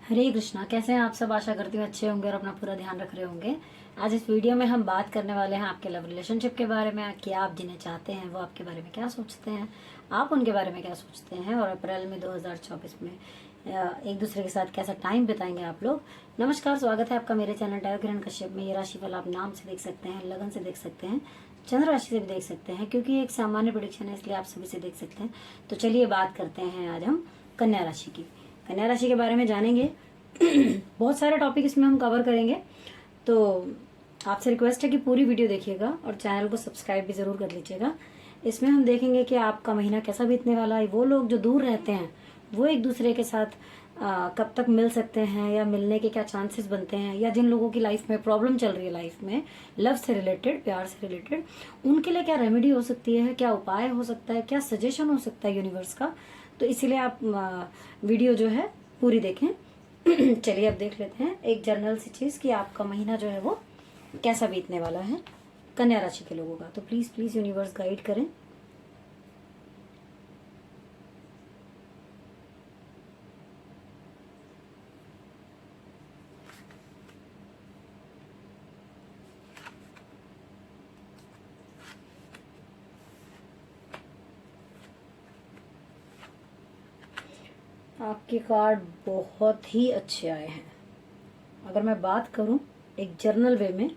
हरे कृष्णा। कैसे हैं आप सब? आशा करती हूँ अच्छे होंगे और अपना पूरा ध्यान रख रहे होंगे। आज इस वीडियो में हम बात करने वाले हैं आपके लव रिलेशनशिप के बारे में कि आप जिन्हें चाहते हैं वो आपके बारे में क्या सोचते हैं, आप उनके बारे में क्या सोचते हैं और अप्रैल में 2024 में एक दूसरे के साथ कैसा टाइम बिताएंगे आप लोग। नमस्कार, स्वागत है आपका मेरे चैनल टाइगर किरण कश्यप में। ये राशिफल आप नाम से देख सकते हैं, लगन से देख सकते हैं, चंद्र राशि से भी देख सकते हैं, क्योंकि एक सामान्य प्रेडिक्शन है इसलिए आप सभी से देख सकते हैं। तो चलिए बात करते हैं आज हम कन्या राशि की। कन्या राशि के बारे में जानेंगे। बहुत सारे टॉपिक इसमें हम कवर करेंगे, तो आपसे रिक्वेस्ट है कि पूरी वीडियो देखिएगा और चैनल को सब्सक्राइब भी ज़रूर कर लीजिएगा। इसमें हम देखेंगे कि आपका महीना कैसा बीतने वाला है। वो लोग जो दूर रहते हैं वो एक दूसरे के साथ कब तक मिल सकते हैं या मिलने के क्या चांसेस बनते हैं, या जिन लोगों की लाइफ में प्रॉब्लम चल रही है, लाइफ में लव से रिलेटेड, प्यार से रिलेटेड, उनके लिए क्या रेमेडी हो सकती है, क्या उपाय हो सकता है, क्या सजेशन हो सकता है यूनिवर्स का। तो इसीलिए आप वीडियो जो है पूरी देखें। चलिए अब देख लेते हैं एक जनरल सी चीज कि आपका महीना जो है वो कैसा बीतने वाला है कन्या राशि के लोगों का। तो प्लीज प्लीज यूनिवर्स गाइड करें। आपके कार्ड बहुत ही अच्छे आए हैं। अगर मैं बात करूं एक जर्नल वे में,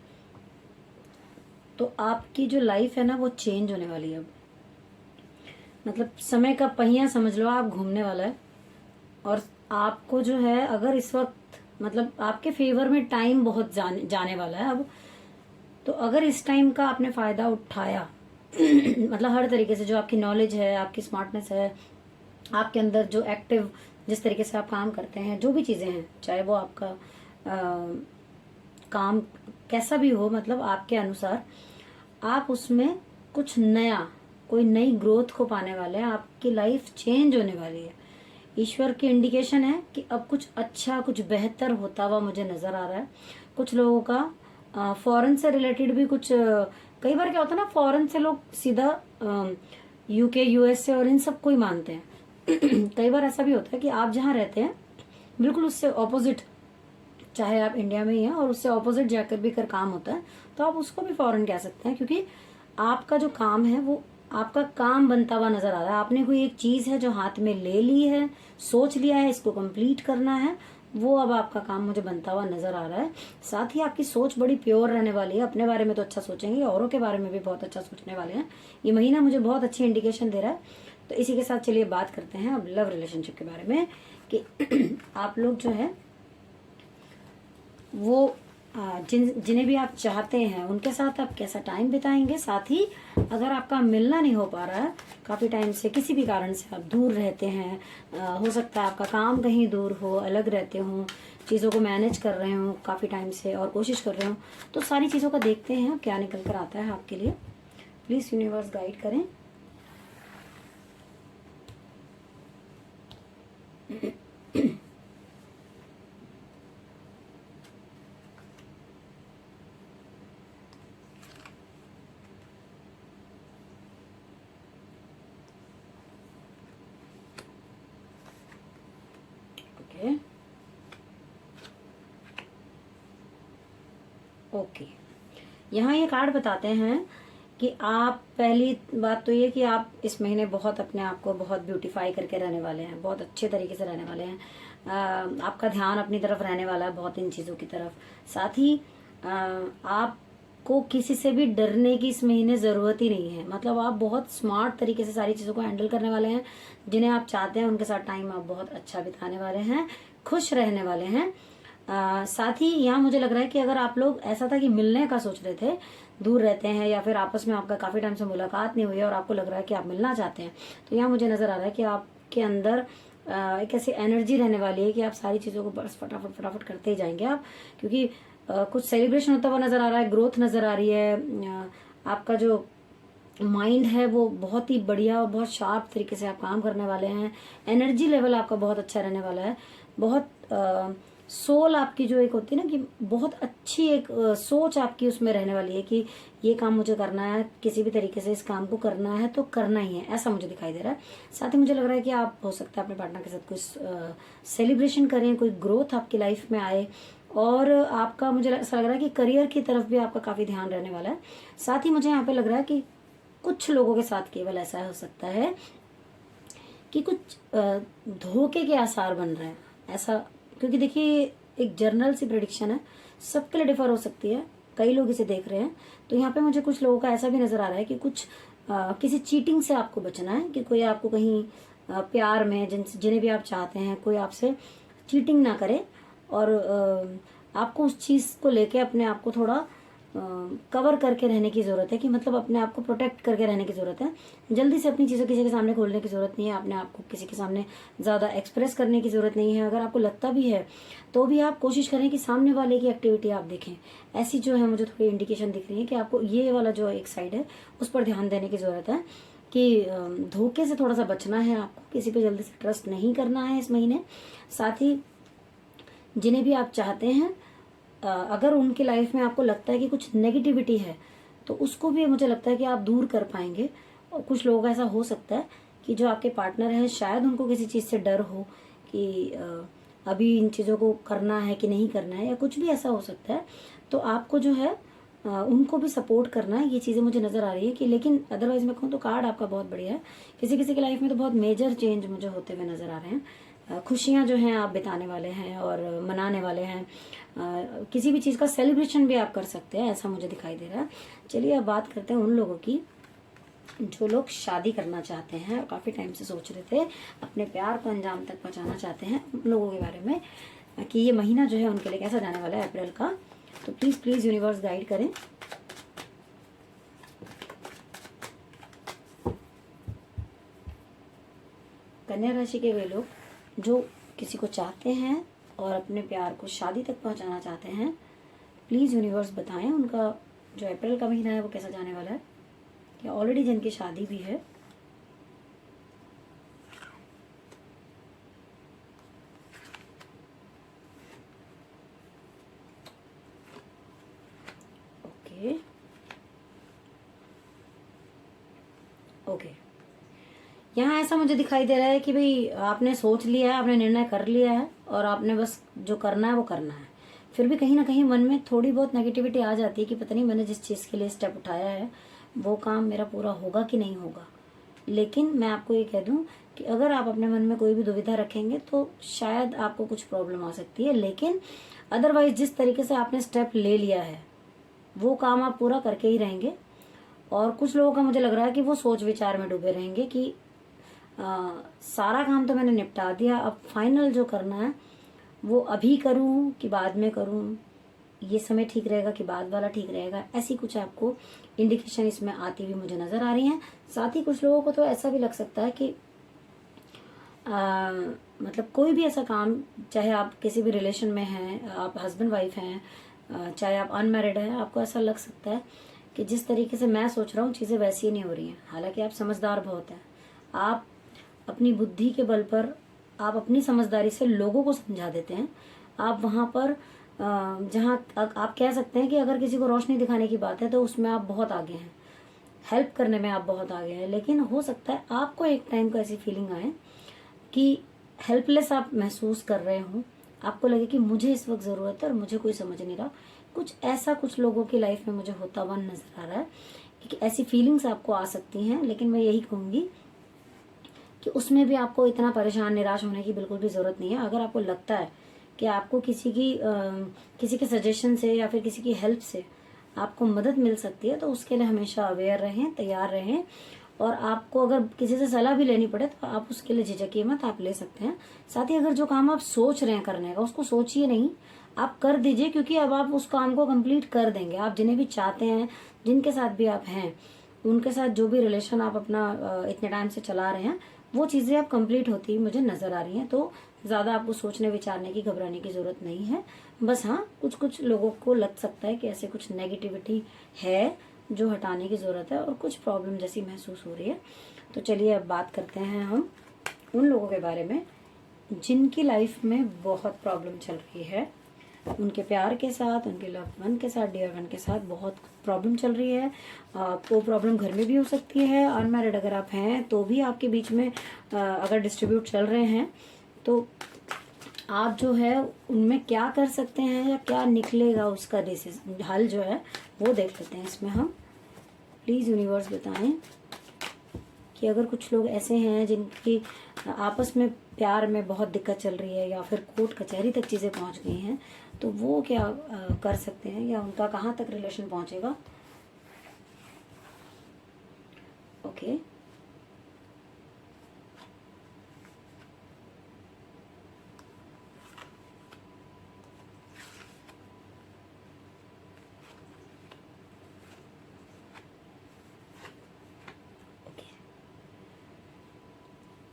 तो आपकी जो लाइफ है ना वो चेंज होने वाली है। अब मतलब समय का पहिया समझ लो, आप घूमने वाला है। और आपको जो है, अगर इस वक्त मतलब आपके फेवर में टाइम बहुत जाने वाला है अब, तो अगर इस टाइम का आपने फायदा उठाया मतलब हर तरीके से, जो आपकी नॉलेज है, आपकी स्मार्टनेस है, आपके अंदर जो एक्टिव, जिस तरीके से आप काम करते हैं, जो भी चीजें हैं, चाहे वो आपका काम कैसा भी हो, मतलब आपके अनुसार आप उसमें कुछ नया, कोई नई ग्रोथ को पाने वाले हैं। आपकी लाइफ चेंज होने वाली है। ईश्वर की इंडिकेशन है कि अब कुछ अच्छा, कुछ बेहतर होता हुआ मुझे नजर आ रहा है। कुछ लोगों का फॉरेन से रिलेटेड भी कुछ कई बार क्या होता है ना, फॉरेन से लोग सीधा यूके, यूएसए और इन सब को ही मानते हैं। कई बार ऐसा भी होता है कि आप जहाँ रहते हैं बिल्कुल उससे ऑपोजिट, चाहे आप इंडिया में ही हैं और उससे ऑपोजिट जाकर भी कर काम होता है, तो आप उसको भी फॉरेन कह सकते हैं, क्योंकि आपका जो काम है वो आपका काम बनता हुआ नजर आ रहा है। आपने कोई एक चीज है जो हाथ में ले ली है, सोच लिया है इसको कंप्लीट करना है, वो अब आपका काम मुझे बनता हुआ नजर आ रहा है। साथ ही आपकी सोच बड़ी प्योर रहने वाली है। अपने बारे में तो अच्छा सोचेंगे, औरों के बारे में भी बहुत अच्छा सोचने वाले हैं। ये महीना मुझे बहुत अच्छी इंडिकेशन दे रहा है। तो इसी के साथ चलिए बात करते हैं अब लव रिलेशनशिप के बारे में कि आप लोग जो है वो जिन्हें भी आप चाहते हैं उनके साथ आप कैसा टाइम बिताएंगे। साथ ही अगर आपका मिलना नहीं हो पा रहा है काफी टाइम से, किसी भी कारण से आप दूर रहते हैं, हो सकता है आपका काम कहीं दूर हो, अलग रहते हो, चीजों को मैनेज कर रहे हो काफी टाइम से और कोशिश कर रहे हो, तो सारी चीजों का देखते हैं क्या निकल कर आता है आपके लिए। प्लीज यूनिवर्स गाइड करें। ओके ओके, यहाँ ये कार्ड बताते हैं कि आप, पहली बात तो ये कि आप इस महीने बहुत अपने आप को बहुत ब्यूटीफाई करके रहने वाले हैं, बहुत अच्छे तरीके से रहने वाले हैं। आपका ध्यान अपनी तरफ रहने वाला है, बहुत इन चीज़ों की तरफ। साथ ही आपको किसी से भी डरने की इस महीने ज़रूरत ही नहीं है। मतलब आप बहुत स्मार्ट तरीके से सारी चीज़ों को हैंडल करने वाले हैं। जिन्हें आप चाहते हैं उनके साथ टाइम आप बहुत अच्छा बिताने वाले हैं, खुश रहने वाले हैं। साथ ही यहाँ मुझे लग रहा है कि अगर आप लोग, ऐसा था कि मिलने का सोच रहे थे, दूर रहते हैं या फिर आपस में आपका काफी टाइम से मुलाकात नहीं हुई है और आपको लग रहा है कि आप मिलना चाहते हैं, तो यहाँ मुझे नजर आ रहा है कि आपके अंदर एक ऐसी एनर्जी रहने वाली है कि आप सारी चीजों को बस फटाफट फटाफट करते ही जाएंगे आप, क्योंकि कुछ सेलिब्रेशन होता हुआ नजर आ रहा है, ग्रोथ नजर आ रही है। आपका जो माइंड है वो बहुत ही बढ़िया और बहुत शार्प तरीके से आप काम करने वाले हैं। एनर्जी लेवल आपका बहुत अच्छा रहने वाला है। बहुत सोल आपकी जो एक होती है ना कि बहुत अच्छी एक सोच आपकी उसमें रहने वाली है कि ये काम मुझे करना है, किसी भी तरीके से इस काम को करना है तो करना ही है, ऐसा मुझे दिखाई दे रहा है। साथ ही मुझे लग रहा है कि आप हो सकता है अपने पार्टनर के साथ कुछ सेलिब्रेशन करें, कोई ग्रोथ आपकी लाइफ में आए, और आपका मुझे ऐसा लग रहा है कि करियर की तरफ भी आपका काफी ध्यान रहने वाला है। साथ ही मुझे यहाँ पे लग रहा है कि कुछ लोगों के साथ केवल ऐसा हो सकता है कि कुछ धोखे के आसार बन रहे हैं, ऐसा, क्योंकि देखिए एक जर्नल सी प्रेडिक्शन है, सबके लिए डिफर हो सकती है, कई लोग इसे देख रहे हैं। तो यहाँ पे मुझे कुछ लोगों का ऐसा भी नजर आ रहा है कि कुछ किसी चीटिंग से आपको बचना है, कि कोई आपको कहीं प्यार में जिन्हें भी आप चाहते हैं कोई आपसे चीटिंग ना करे, और आपको उस चीज को लेके अपने आप को थोड़ा कवर करके रहने की जरूरत है, कि मतलब अपने आप को प्रोटेक्ट करके रहने की जरूरत है। जल्दी से अपनी चीजें किसी के सामने खोलने की जरूरत नहीं है, अपने आप को किसी के सामने ज्यादा एक्सप्रेस करने की जरूरत नहीं है। अगर आपको लगता भी है तो भी आप कोशिश करें कि सामने वाले की एक्टिविटी आप देखें। ऐसी जो है मुझे थोड़ी इंडिकेशन दिख रही है कि आपको ये वाला जो एक साइड है उस पर ध्यान देने की जरूरत है, कि धोखे से थोड़ा सा बचना है, आपको किसी पे जल्दी से ट्रस्ट नहीं करना है इस महीने। साथ ही जिन्हें भी आप चाहते हैं, अगर उनकी लाइफ में आपको लगता है कि कुछ नेगेटिविटी है तो उसको भी मुझे लगता है कि आप दूर कर पाएंगे। और कुछ लोगों का ऐसा हो सकता है कि जो आपके पार्टनर हैं शायद उनको किसी चीज से डर हो कि अभी इन चीजों को करना है कि नहीं करना है, या कुछ भी ऐसा हो सकता है। तो आपको जो है उनको भी सपोर्ट करना है, ये चीजें मुझे नजर आ रही है कि। लेकिन अदरवाइज मैं कहूँ तो कार्ड आपका बहुत बढ़िया है। किसी किसी की लाइफ में तो बहुत मेजर चेंज मुझे होते हुए नजर आ रहे हैं। खुशियां जो हैं आप बिताने वाले हैं और मनाने वाले हैं। किसी भी चीज का सेलिब्रेशन भी आप कर सकते हैं, ऐसा मुझे दिखाई दे रहा है। चलिए अब बात करते हैं उन लोगों की जो लोग शादी करना चाहते हैं और काफी टाइम से सोच रहे थे, अपने प्यार को अंजाम तक पहुंचाना चाहते हैं। उन लोगों के बारे में कि ये महीना जो है उनके लिए कैसा जाने वाला है अप्रैल का। तो प्लीज प्लीज यूनिवर्स गाइड करें। कन्या राशि के वे लोग जो किसी को चाहते हैं और अपने प्यार को शादी तक पहुंचाना चाहते हैं, प्लीज यूनिवर्स बताएं उनका जो अप्रैल का महीना है वो कैसा जाने वाला है। या ऑलरेडी जिनकी शादी भी है, ओके ओके, यहाँ ऐसा मुझे दिखाई दे रहा है कि भाई आपने सोच लिया है, आपने निर्णय कर लिया है और आपने बस जो करना है वो करना है। फिर भी कहीं ना कहीं मन में थोड़ी बहुत नेगेटिविटी आ जाती है कि पता नहीं मैंने जिस चीज़ के लिए स्टेप उठाया है वो काम मेरा पूरा होगा कि नहीं होगा। लेकिन मैं आपको ये कह दूं कि अगर आप अपने मन में कोई भी दुविधा रखेंगे तो शायद आपको कुछ प्रॉब्लम आ सकती है। लेकिन अदरवाइज जिस तरीके से आपने स्टेप ले लिया है वो काम आप पूरा करके ही रहेंगे। और कुछ लोगों का मुझे लग रहा है कि वो सोच विचार में डूबे रहेंगे कि सारा काम तो मैंने निपटा दिया, अब फाइनल जो करना है वो अभी करूं कि बाद में करूं, ये समय ठीक रहेगा कि बाद वाला ठीक रहेगा, ऐसी कुछ आपको इंडिकेशन इसमें आती हुई मुझे नजर आ रही हैं। साथ ही कुछ लोगों को तो ऐसा भी लग सकता है कि मतलब कोई भी ऐसा काम, चाहे आप किसी भी रिलेशन में हैं, आप हस्बैंड वाइफ हैं, चाहे आप अनमैरिड हैं, आपको ऐसा लग सकता है कि जिस तरीके से मैं सोच रहा हूँ चीज़ें वैसी नहीं हो रही हैं। हालांकि आप समझदार बहुत हैं, आप अपनी बुद्धि के बल पर, आप अपनी समझदारी से लोगों को समझा देते हैं। आप वहां पर जहां आप कह सकते हैं कि अगर किसी को रोशनी दिखाने की बात है तो उसमें आप बहुत आगे हैं, हेल्प करने में आप बहुत आगे हैं। लेकिन हो सकता है आपको एक टाइम को ऐसी फीलिंग आए कि हेल्पलेस आप महसूस कर रहे हो, आपको लगे कि मुझे इस वक्त जरूरत है और मुझे कोई समझ नहीं रहा। कुछ ऐसा कुछ लोगों की लाइफ में मुझे होता हुआ नजर आ रहा है कि ऐसी फीलिंग्स आपको आ सकती हैं। लेकिन मैं यही कहूंगी कि उसमें भी आपको इतना परेशान निराश होने की बिल्कुल भी जरूरत नहीं है। अगर आपको लगता है कि आपको किसी के सजेशन से या फिर किसी की हेल्प से आपको मदद मिल सकती है तो उसके लिए हमेशा अवेयर रहें, तैयार रहें। और आपको अगर किसी से सलाह भी लेनी पड़े तो आप उसके लिए झिझकिए मत, आप ले सकते हैं। साथ ही अगर जो काम आप सोच रहे हैं करने का उसको सोचिए नहीं, आप कर दीजिए, क्योंकि अब आप उस काम को कंप्लीट कर देंगे। आप जिन्हें भी चाहते हैं, जिनके साथ भी आप हैं, उनके साथ जो भी रिलेशन आप अपना इतने टाइम से चला रहे हैं वो चीजें अब कंप्लीट होती हुई मुझे नजर आ रही हैं। तो ज्यादा आपको सोचने विचारने की, घबराने की जरूरत नहीं है। बस हाँ, कुछ कुछ लोगों को लग सकता है कि ऐसे कुछ नेगेटिविटी है जो हटाने की जरूरत है और कुछ प्रॉब्लम जैसी महसूस हो रही है। तो चलिए अब बात करते हैं हम उन लोगों के बारे में जिनकी लाइफ में बहुत प्रॉब्लम चल रही है, उनके प्यार के साथ, उनके लव्ड वन के साथ, डियर वन के साथ बहुत प्रॉब्लम चल रही है। वो प्रॉब्लम घर में भी हो सकती है। अनमैरिड अगर आप हैं तो भी आपके बीच में अगर डिस्ट्रीब्यूट चल रहे हैं तो आप जो है उनमें क्या कर सकते हैं या क्या निकलेगा उसका डिसीजन हल जो है वो देख लेते हैं इसमें हम। प्लीज़ यूनिवर्स बताएं कि अगर कुछ लोग ऐसे हैं जिनकी आपस में प्यार में बहुत दिक्कत चल रही है या फिर कोर्ट कचहरी तक चीज़ें पहुंच गई हैं, तो वो क्या कर सकते हैं या उनका कहाँ तक रिलेशन पहुंचेगा। ओके,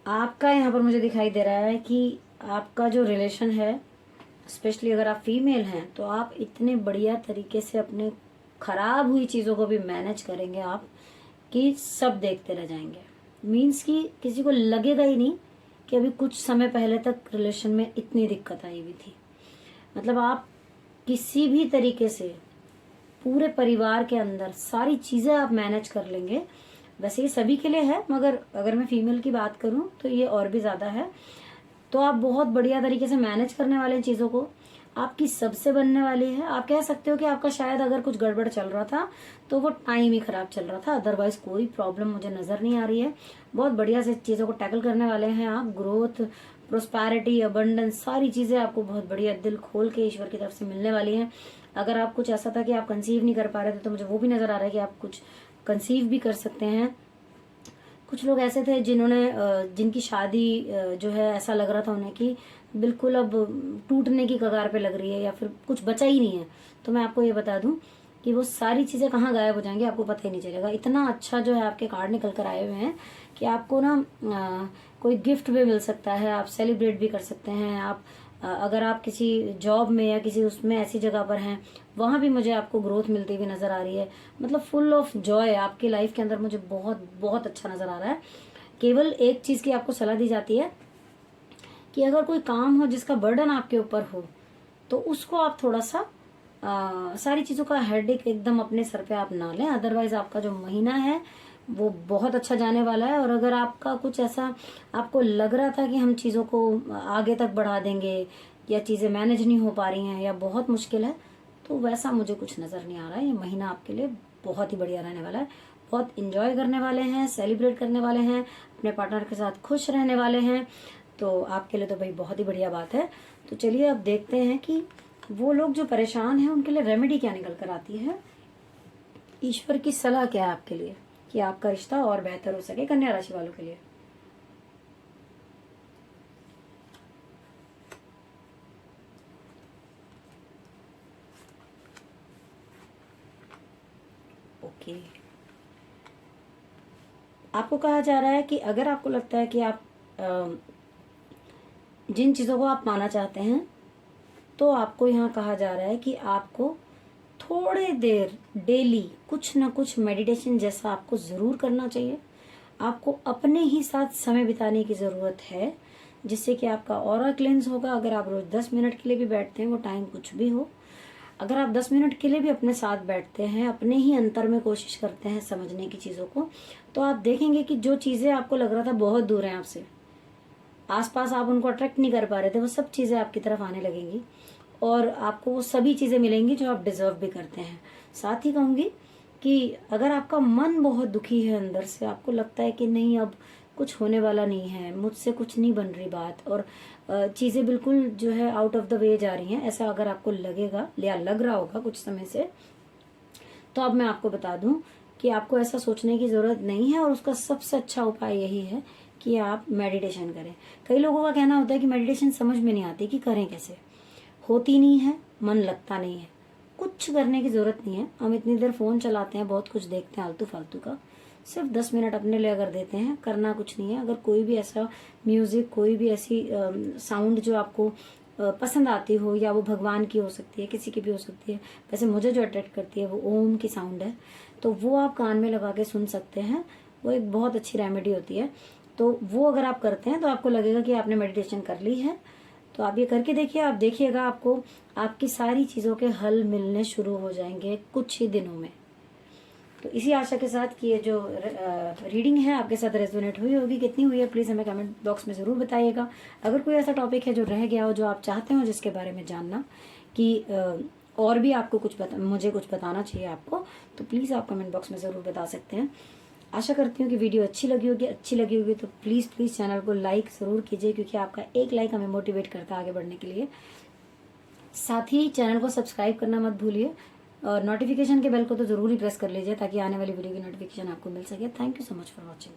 आपका यहाँ पर मुझे दिखाई दे रहा है कि आपका जो रिलेशन है, स्पेशली अगर आप फीमेल हैं, तो आप इतने बढ़िया तरीके से अपने खराब हुई चीज़ों को भी मैनेज करेंगे आप कि सब देखते रह जाएंगे। मीन्स कि किसी को लगेगा ही नहीं कि अभी कुछ समय पहले तक रिलेशन में इतनी दिक्कत आई हुई थी। मतलब आप किसी भी तरीके से पूरे परिवार के अंदर सारी चीज़ें आप मैनेज कर लेंगे। वैसे ये सभी के लिए है, मगर अगर मैं फीमेल की बात करूं तो ये और भी ज़्यादा है। तो आप बहुत बढ़िया तरीके से मैनेज करने वाले चीज़ों को, आपकी सबसे बनने वाली है। आप कह सकते हो कि आपका शायद अगर कुछ गड़बड़ चल रहा था तो वो टाइम ही खराब चल रहा था, अदरवाइज कोई प्रॉब्लम मुझे नज़र नहीं आ रही है। बहुत बढ़िया से चीज़ों को टैकल करने वाले हैं आप। ग्रोथ, प्रोस्पैरिटी, अबंडेंस, सारी चीज़ें आपको बहुत बढ़िया दिल खोल के ईश्वर की तरफ से मिलने वाली हैं। अगर आप कुछ ऐसा था कि आप कंसीव नहीं कर पा रहे थे, तो मुझे वो भी नज़र आ रहा है कि आप कुछ कंसीव भी कर सकते हैं। कुछ लोग ऐसे थे जिनकी शादी जो है ऐसा लग रहा था उन्हें कि बिल्कुल अब टूटने की कगार पे लग रही है या फिर कुछ बचा ही नहीं है। तो मैं आपको ये बता दूं कि वो सारी चीज़ें कहाँ गायब हो जाएंगी, आपको पता ही नहीं चलेगा। इतना अच्छा जो है आपके कार्ड निकल कर आए हुए हैं कि आपको ना कोई गिफ्ट भी मिल सकता है, आप सेलिब्रेट भी कर सकते हैं। आप अगर आप किसी जॉब में या किसी उसमें ऐसी जगह पर हैं, वहाँ भी मुझे आपको ग्रोथ मिलती हुई नज़र आ रही है। मतलब फुल ऑफ जॉय आपकी लाइफ के अंदर मुझे बहुत बहुत अच्छा नज़र आ रहा है। केवल एक चीज़ की आपको सलाह दी जाती है कि अगर कोई काम हो जिसका बर्डन आपके ऊपर हो, तो उसको आप थोड़ा सा सारी चीज़ों का हेडेक एकदम अपने सर पे आप ना लें। अदरवाइज आपका जो महीना है वो बहुत अच्छा जाने वाला है। और अगर आपका कुछ ऐसा आपको लग रहा था कि हम चीज़ों को आगे तक बढ़ा देंगे या चीज़ें मैनेज नहीं हो पा रही हैं या बहुत मुश्किल है, तो वैसा मुझे कुछ नज़र नहीं आ रहा है। ये महीना आपके लिए बहुत ही बढ़िया रहने वाला है। बहुत इंजॉय करने वाले हैं, सेलिब्रेट करने वाले हैं, अपने पार्टनर के साथ खुश रहने वाले हैं। तो आपके लिए तो भाई बहुत ही बढ़िया बात है। तो चलिए अब देखते हैं कि वो लोग जो परेशान हैं उनके लिए रेमेडी क्या निकल कर आती है। ईश्वर की सलाह क्या है आपके लिए कि आपका रिश्ता और बेहतर हो सके कन्या राशि वालों के लिए। ओके, आपको कहा जा रहा है कि अगर आपको लगता है कि आप जिन चीज़ों को आप पाना चाहते हैं, तो आपको यहाँ कहा जा रहा है कि आपको थोड़े देर डेली कुछ ना कुछ मेडिटेशन जैसा आपको ज़रूर करना चाहिए। आपको अपने ही साथ समय बिताने की ज़रूरत है, जिससे कि आपका ऑरा क्लेंस होगा। अगर आप रोज़ 10 मिनट के लिए भी बैठते हैं, वो टाइम कुछ भी हो, अगर आप 10 मिनट के लिए भी अपने साथ बैठते हैं, अपने ही अंतर में कोशिश करते हैं समझने की चीज़ों को, तो आप देखेंगे कि जो चीज़ें आपको लग रहा था बहुत दूर हैं आपसे, आसपास आप उनको अट्रैक्ट नहीं कर पा रहे थे, वो सब चीज़ें आपकी तरफ आने लगेंगी और आपको वो सभी चीज़ें मिलेंगी जो आप डिजर्व भी करते हैं। साथ ही कहूँगी कि अगर आपका मन बहुत दुखी है अंदर से, आपको लगता है कि नहीं अब कुछ होने वाला नहीं है, मुझसे कुछ नहीं बन रही बात और चीज़ें बिल्कुल जो है आउट ऑफ द वे जा रही हैं, ऐसा अगर आपको लगेगा या लग रहा होगा कुछ समय से, तो अब मैं आपको बता दूं कि आपको ऐसा सोचने की ज़रूरत नहीं है और उसका सबसे अच्छा उपाय यही है कि आप मेडिटेशन करें। कई लोगों का कहना होता है कि मेडिटेशन समझ में नहीं आती कि करें कैसे, होती नहीं है, मन लगता नहीं है। कुछ करने की ज़रूरत नहीं है। हम इतनी देर फ़ोन चलाते हैं, बहुत कुछ देखते हैं आलतू फालतू का। सिर्फ 10 मिनट अपने लिए अगर देते हैं, करना कुछ नहीं है। अगर कोई भी ऐसा म्यूज़िक, कोई भी ऐसी साउंड जो आपको पसंद आती हो, या वो भगवान की हो सकती है, किसी की भी हो सकती है, वैसे मुझे जो अट्रैक्ट करती है वो ओम की साउंड है, तो वो आप कान में लगा के सुन सकते हैं। वो एक बहुत अच्छी रेमेडी होती है। तो वो अगर आप करते हैं तो आपको लगेगा कि आपने मेडिटेशन कर ली है। तो आप ये करके देखिए, आप देखिएगा आपको आपकी सारी चीज़ों के हल मिलने शुरू हो जाएंगे कुछ ही दिनों में। तो इसी आशा के साथ कि ये जो रीडिंग है आपके साथ रेजोनेट हुई होगी। कितनी हुई है प्लीज़ हमें कमेंट बॉक्स में ज़रूर बताइएगा। अगर कोई ऐसा टॉपिक है जो रह गया हो, जो आप चाहते हो जिसके बारे में जानना कि और भी आपको मुझे कुछ बताना चाहिए आपको, तो प्लीज़ आप कमेंट बॉक्स में ज़रूर बता सकते हैं। आशा करती हूँ कि वीडियो अच्छी लगी होगी तो प्लीज़ चैनल को लाइक ज़रूर कीजिए, क्योंकि आपका एक लाइक हमें मोटिवेट करता है आगे बढ़ने के लिए। साथ ही चैनल को सब्सक्राइब करना मत भूलिए और नोटिफिकेशन के बेल को तो ज़रूर ही प्रेस कर लीजिए ताकि आने वाली वीडियो की नोटिफिकेशन आपको मिल सके। Thank you so much for watching.